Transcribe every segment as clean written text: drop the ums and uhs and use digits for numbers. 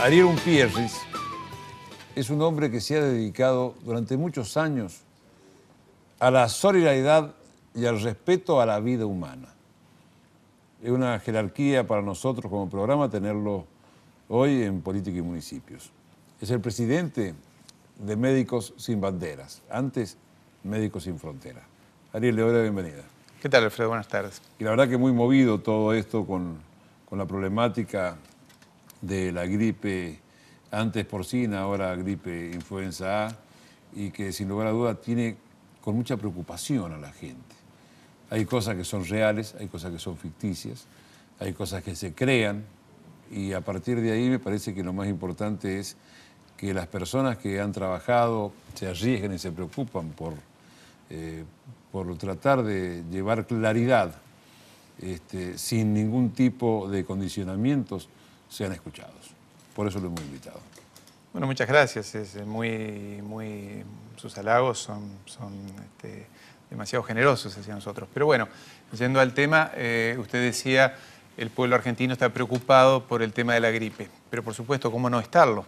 Ariel Umpierris es un hombre que se ha dedicado durante muchos años a la solidaridad y al respeto a la vida humana. Es una jerarquía para nosotros como programa tenerlo hoy en Política y Municipios. Es el presidente de Médicos Sin Banderas, antes Médicos Sin Fronteras. Ariel, le doy la bienvenida. ¿Qué tal, Alfredo? Buenas tardes. Y la verdad que muy movido todo esto con la problemática de la gripe, antes porcina, ahora gripe influenza A, y que sin lugar a dudas tiene con mucha preocupación a la gente. Hay cosas que son reales, hay cosas que son ficticias, hay cosas que se crean, y a partir de ahí me parece que lo más importante es que las personas que han trabajado se arriesguen y se preocupan por tratar de llevar claridad sin ningún tipo de condicionamientos, sean escuchados. Por eso lo hemos invitado. Bueno, muchas gracias. Sus halagos son demasiado generosos hacia nosotros. Pero bueno, yendo al tema, usted decía, el pueblo argentino está preocupado por el tema de la gripe. Pero por supuesto, ¿cómo no estarlo?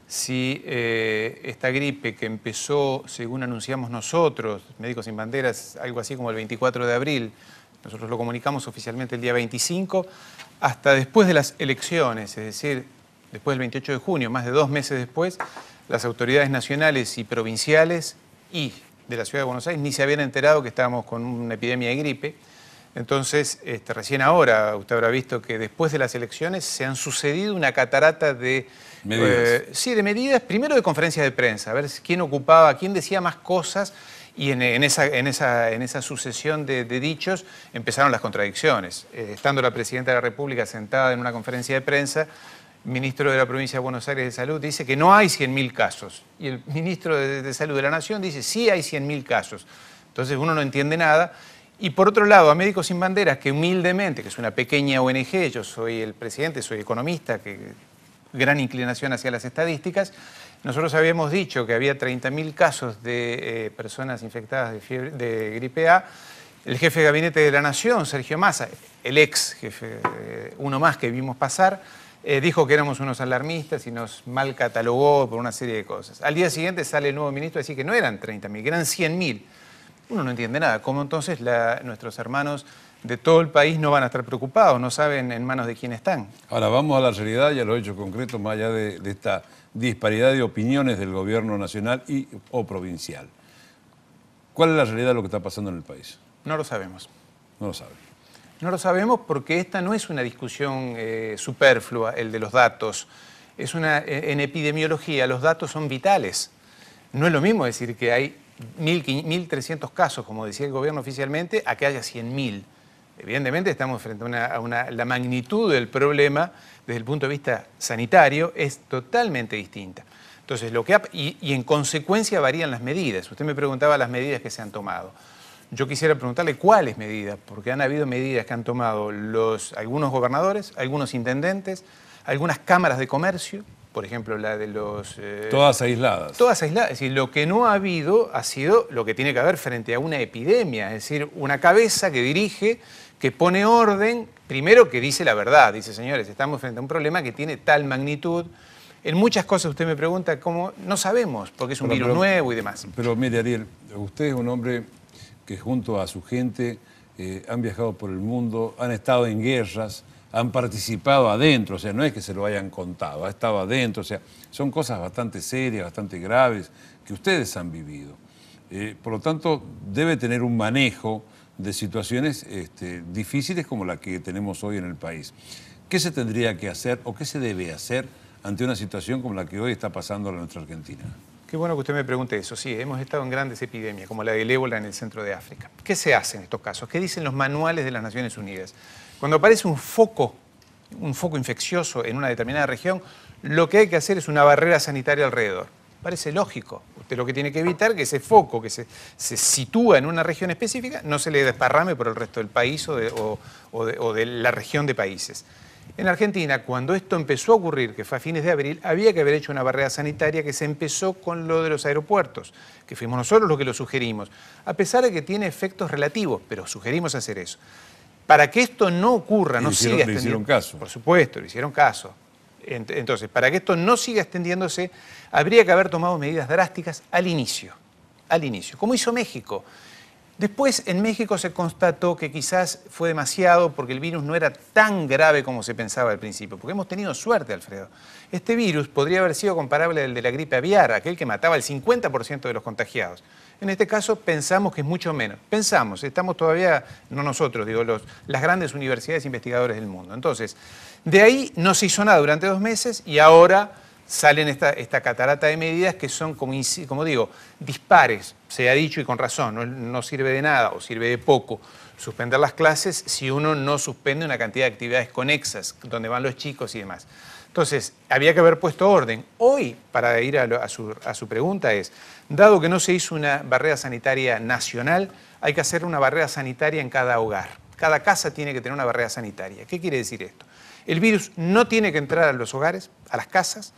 Si esta gripe que empezó, según anunciamos nosotros, Médicos Sin Banderas, algo así como el 24 de abril, nosotros lo comunicamos oficialmente el día 25, hasta después de las elecciones, es decir, después del 28 de junio, más de 2 meses después, las autoridades nacionales y provinciales y de la Ciudad de Buenos Aires ni se habían enterado que estábamos con una epidemia de gripe. Entonces, recién ahora, usted habrá visto que después de las elecciones se han sucedido una catarata de medidas. Sí, de medidas, primero de conferencias de prensa, a ver quién ocupaba, quién decía más cosas, y en esa sucesión de dichos empezaron las contradicciones. Estando la Presidenta de la República sentada en una conferencia de prensa, el ministro de la Provincia de Buenos Aires de Salud dice que no hay 100.000 casos. Y el ministro de Salud de la Nación dice sí hay 100.000 casos. Entonces uno no entiende nada. Y por otro lado, a Médicos Sin Banderas, que humildemente, que es una pequeña ONG, yo soy el presidente, soy economista, gran inclinación hacia las estadísticas, nosotros habíamos dicho que había 30.000 casos de personas infectadas de gripe A. El jefe de gabinete de la Nación, Sergio Massa, el ex jefe, uno más que vimos pasar, dijo que éramos unos alarmistas y nos mal catalogó por una serie de cosas. Al día siguiente sale el nuevo ministro a decir que no eran 30.000, que eran 100.000. Uno no entiende nada. ¿Cómo entonces nuestros hermanos de todo el país no van a estar preocupados? No saben en manos de quién están. Ahora vamos a la realidad y a los hechos concretos, más allá de esta disparidad de opiniones del gobierno nacional o provincial. ¿Cuál es la realidad de lo que está pasando en el país? No lo sabemos. No lo saben. No lo sabemos porque esta no es una discusión superflua, el de los datos. En epidemiología los datos son vitales. No es lo mismo decir que hay 1.300 casos, como decía el gobierno oficialmente, a que haya 100.000. Evidentemente estamos frente a la magnitud del problema desde el punto de vista sanitario es totalmente distinta. Entonces, y en consecuencia varían las medidas. Usted me preguntaba las medidas que se han tomado. Yo quisiera preguntarle cuáles medidas, porque han habido medidas que han tomado algunos gobernadores, algunos intendentes, algunas cámaras de comercio, por ejemplo, la de los... todas aisladas. Todas aisladas. Es decir, lo que no ha habido ha sido lo que tiene que haber frente a una epidemia. Es decir, una cabeza que dirige, que pone orden, primero que dice la verdad. Dice, señores, estamos frente a un problema que tiene tal magnitud. En muchas cosas usted me pregunta cómo, no sabemos, porque es un virus nuevo y demás. Pero mire, Ariel, usted es un hombre que junto a su gente han viajado por el mundo, han estado en guerras, han participado adentro, o sea, no es que se lo hayan contado, ha estado adentro, o sea, son cosas bastante serias, bastante graves, que ustedes han vivido. Por lo tanto, debe tener un manejo de situaciones difíciles como la que tenemos hoy en el país. ¿Qué se tendría que hacer o qué se debe hacer ante una situación como la que hoy está pasando en nuestra Argentina? Qué bueno que usted me pregunte eso. Sí, hemos estado en grandes epidemias, como la del ébola en el centro de África. ¿Qué se hace en estos casos? ¿Qué dicen los manuales de las Naciones Unidas? Cuando aparece un foco infeccioso en una determinada región, lo que hay que hacer es una barrera sanitaria alrededor. Parece lógico. Usted lo que tiene que evitar es que ese foco que se sitúa en una región específica no se le desparrame por el resto del país o de la región de países. En Argentina, cuando esto empezó a ocurrir, que fue a fines de abril, había que haber hecho una barrera sanitaria que se empezó con lo de los aeropuertos, que fuimos nosotros los que lo sugerimos, a pesar de que tiene efectos relativos, pero sugerimos hacer eso. Para que esto no ocurra, no siga extendiendo. ¿Le hicieron caso? Por supuesto, le hicieron caso. Entonces, para que esto no siga extendiéndose, habría que haber tomado medidas drásticas al inicio, como hizo México. Después, en México se constató que quizás fue demasiado porque el virus no era tan grave como se pensaba al principio, porque hemos tenido suerte, Alfredo. Este virus podría haber sido comparable al de la gripe aviar, aquel que mataba al 50% de los contagiados. En este caso pensamos que es mucho menos. Pensamos, estamos todavía, no nosotros, digo, las grandes universidades investigadores del mundo. Entonces, de ahí no se hizo nada durante 2 meses y ahora salen esta catarata de medidas que son, como digo, dispares. Se ha dicho y con razón, no sirve de nada o sirve de poco suspender las clases si uno no suspende una cantidad de actividades conexas, donde van los chicos y demás. Entonces, había que haber puesto orden. Hoy, para ir a su pregunta, dado que no se hizo una barrera sanitaria nacional, hay que hacer una barrera sanitaria en cada hogar. Cada casa tiene que tener una barrera sanitaria. ¿Qué quiere decir esto? El virus no tiene que entrar a los hogares, a las casas,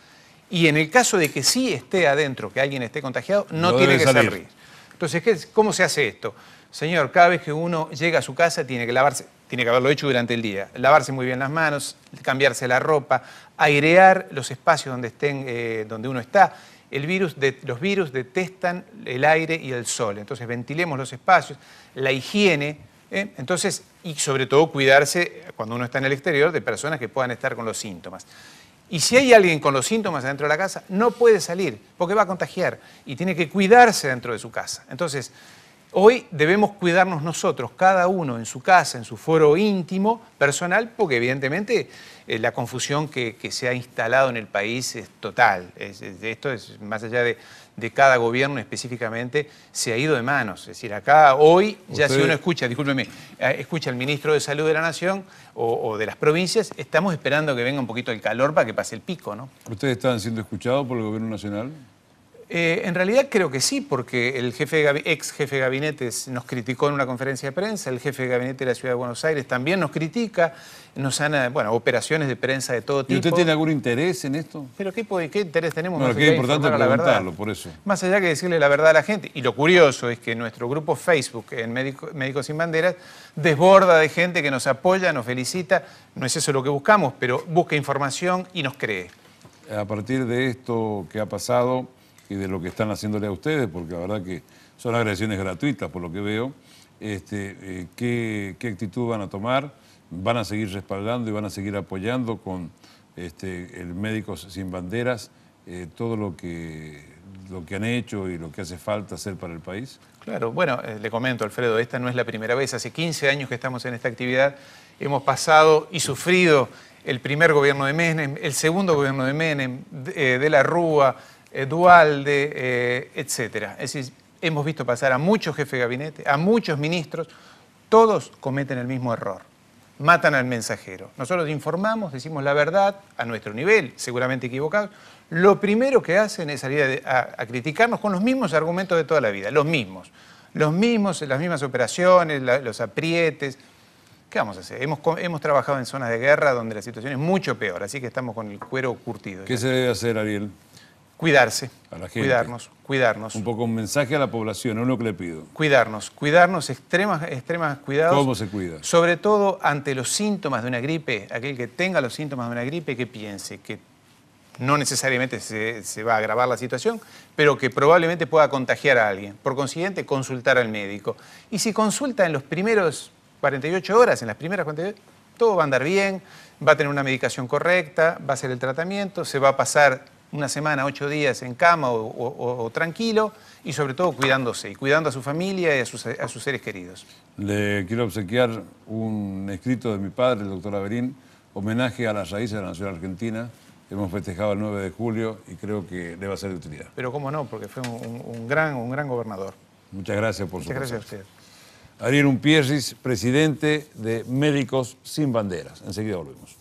y en el caso de que sí esté adentro, que alguien esté contagiado, no tiene que salir. Entonces, ¿cómo se hace esto? Señor, cada vez que uno llega a su casa tiene que lavarse, tiene que haberlo hecho durante el día, lavarse muy bien las manos, cambiarse la ropa, airear los espacios donde uno está. Los virus detestan el aire y el sol, entonces ventilemos los espacios, la higiene, entonces, y sobre todo cuidarse cuando uno está en el exterior de personas que puedan estar con los síntomas. Y si hay alguien con los síntomas adentro de la casa, no puede salir porque va a contagiar y tiene que cuidarse dentro de su casa. Entonces, hoy debemos cuidarnos nosotros, cada uno en su casa, en su foro íntimo, personal, porque evidentemente la confusión que se ha instalado en el país es total. Esto es más allá de cada gobierno específicamente, se ha ido de manos. Es decir, acá hoy, ya si uno escucha, discúlpeme, escucha al ministro de Salud de la Nación o de las provincias, estamos esperando que venga un poquito el calor para que pase el pico, ¿no? ¿Ustedes están siendo escuchados por el gobierno nacional? En realidad creo que sí, porque el ex jefe de gabinete nos criticó en una conferencia de prensa, el jefe de gabinete de la Ciudad de Buenos Aires también nos critica, nos han, operaciones de prensa de todo tipo. ¿Y usted tiene algún interés en esto? ¿Pero qué interés tenemos? Bueno, que es importante preguntarlo, por eso. Más allá que decirle la verdad a la gente. Y lo curioso es que nuestro grupo Facebook, en Médicos Sin Banderas, desborda de gente que nos apoya, nos felicita. No es eso lo que buscamos, pero busca información y nos cree. A partir de esto que ha pasado y de lo que están haciéndole a ustedes, porque la verdad que son agresiones gratuitas por lo que veo, ¿qué actitud van a tomar? ¿Van a seguir respaldando y van a seguir apoyando con el Médicos Sin Banderas todo lo que han hecho y lo que hace falta hacer para el país? Claro, bueno, le comento, Alfredo, esta no es la primera vez, hace 15 años que estamos en esta actividad, hemos pasado y sufrido el primer gobierno de Menem, el segundo gobierno de Menem, de la Rúa, Duhalde, etcétera. Es decir, hemos visto pasar a muchos jefes de gabinete, a muchos ministros, todos cometen el mismo error, matan al mensajero. Nosotros informamos, decimos la verdad a nuestro nivel, seguramente equivocados. Lo primero que hacen es salir a criticarnos con los mismos argumentos de toda la vida, las mismas operaciones, los aprietes. ¿Qué vamos a hacer? Hemos trabajado en zonas de guerra donde la situación es mucho peor, así que estamos con el cuero curtido. ¿Qué se debe hacer, Ariel? Cuidarse, a la gente. Cuidarnos. Un poco un mensaje a la población, es lo que le pido. Cuidarnos, extremas cuidados. ¿Cómo se cuida? Sobre todo ante los síntomas de una gripe, aquel que tenga los síntomas de una gripe, que piense que no necesariamente se va a agravar la situación, pero que probablemente pueda contagiar a alguien. Por consiguiente, consultar al médico. Y si consulta en los primeros 48 horas, en las primeras 48 horas, todo va a andar bien, va a tener una medicación correcta, va a hacer el tratamiento, se va a pasar una semana, 8 días en cama o tranquilo, y sobre todo cuidándose y cuidando a su familia y a sus seres queridos. Le quiero obsequiar un escrito de mi padre, el doctor Averín, homenaje a las raíces de la nación argentina. Hemos festejado el 9 de julio y creo que le va a ser de utilidad. Pero cómo no, porque fue un gran gobernador. Muchas gracias por su Muchas gracias a usted. Ariel Umpierris, presidente de Médicos Sin Banderas. Enseguida volvemos.